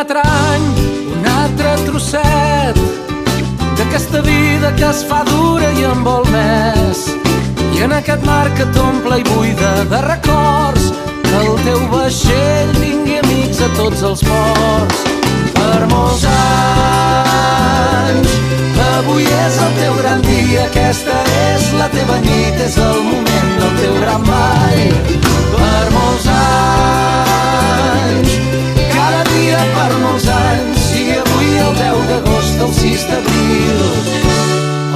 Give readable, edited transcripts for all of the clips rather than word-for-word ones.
altre any, un altre trosset d'aquesta vida que es fa dura i en vol més. I en aquest mar que t'omple i buida de records, que el teu vaixell vingui amics a tots els ports. Per molts anys, avui és el teu gran dia, aquesta és la teva nit, és el moment del teu gran ball. Per molts anys, cada dia per molts anys, sigui avui el 10 d'agost, el 6 d'abril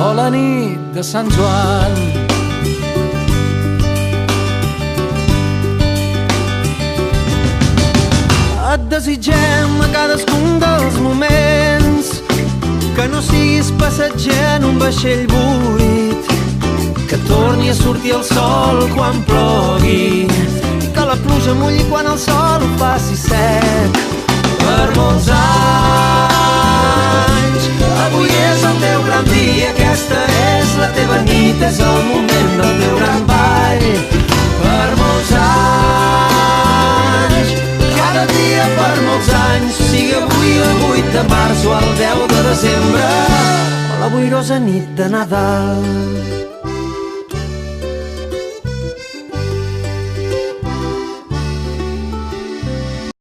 o la nit de Sant Joan. Et desitgem a cadascun dels moments que no siguis passatger en un vaixell buit, que torni a sortir el sol quan plogui i que la pluja mulli quan el sol ho faci sec. Per molts anys, avui és el teu gran dia, aquesta és la teva nit, és el moment del teu gran ball. Per molts anys, cada dia per molts anys, sigui avui el 8 de març o el 10 de desembre o la boirosa nit de Nadal.